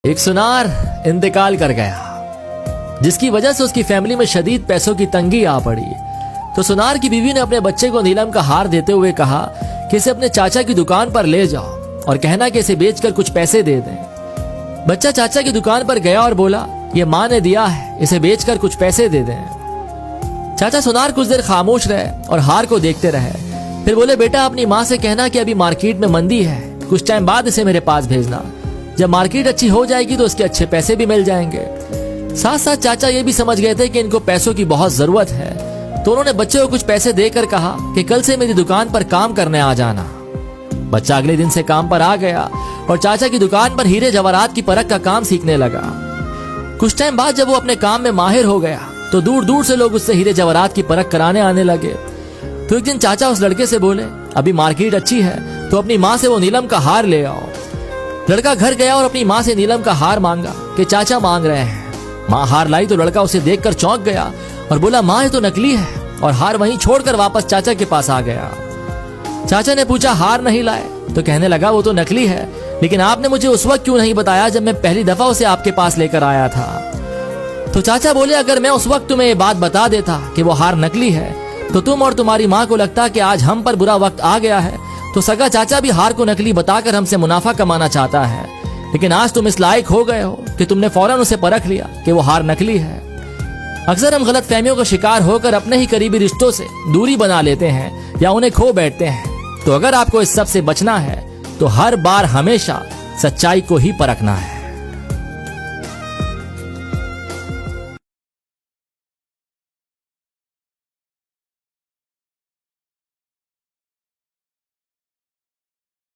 एक सुनार इंतकाल कर गया, जिसकी वजह से उसकी फैमिली में शदीद पैसों की तंगी आ पड़ी। तो सुनार की बीवी ने अपने बच्चे को नीलम का हार देते हुए कहा कि इसे अपने चाचा की दुकान पर ले जाओ और कहना कि इसे बेचकर कुछ पैसे दे दें। बच्चा चाचा की दुकान पर गया और बोला, ये माँ ने दिया है, इसे बेचकर कुछ पैसे दे दें। चाचा सुनार कुछ देर खामोश रहे और हार को देखते रहे। फिर बोले, बेटा अपनी माँ से कहना कि अभी मार्केट में मंदी है, कुछ टाइम बाद इसे मेरे पास भेजना। जब मार्केट अच्छी हो जाएगी तो उसके अच्छे पैसे भी मिल जाएंगे। साथ साथ चाचा ये भी समझ गए थे कि इनको पैसों की बहुत जरूरत है, तो उन्होंने बच्चे को कुछ पैसे देकर कहा कि कल से मेरी दुकान पर काम करने आ जाना। बच्चा अगले दिन से काम पर आ गया और चाचा की दुकान पर हीरे जवाहरात की परख का काम सीखने लगा। कुछ टाइम बाद जब वो अपने काम में माहिर हो गया तो दूर दूर से लोग उससे हीरे जवाहरात की परख कराने आने लगे। तो एक दिन चाचा उस लड़के से बोले, अभी मार्केट अच्छी है तो अपनी माँ से वो नीलम का हार ले आओ। लड़का घर गया और अपनी माँ से नीलम का हार मांगा कि चाचा मांग रहे हैं। माँ हार लाई तो लड़का उसे देखकर चौंक गया और बोला, माँ ये तो नकली है, और हार वहीं छोड़कर वापस चाचा के पास आ गया। चाचा ने पूछा, हार नहीं लाए? तो कहने लगा, वो तो नकली है, लेकिन आपने मुझे उस वक्त क्यों नहीं बताया जब मैं पहली दफा उसे आपके पास लेकर आया था? तो चाचा बोले, अगर मैं उस वक्त तुम्हें ये बात बता देता कि वो हार नकली है तो तुम और तुम्हारी माँ को लगता कि आज हम पर बुरा वक्त आ गया है, तो सगा चाचा भी हार को नकली बताकर हमसे मुनाफा कमाना चाहता है। लेकिन आज तुम इस लायक हो गए हो कि तुमने फौरन उसे परख लिया कि वो हार नकली है। अक्सर हम गलत फहमियों का शिकार होकर अपने ही करीबी रिश्तों से दूरी बना लेते हैं या उन्हें खो बैठते हैं। तो अगर आपको इस सब से बचना है तो हर बार हमेशा सच्चाई को ही परखना है।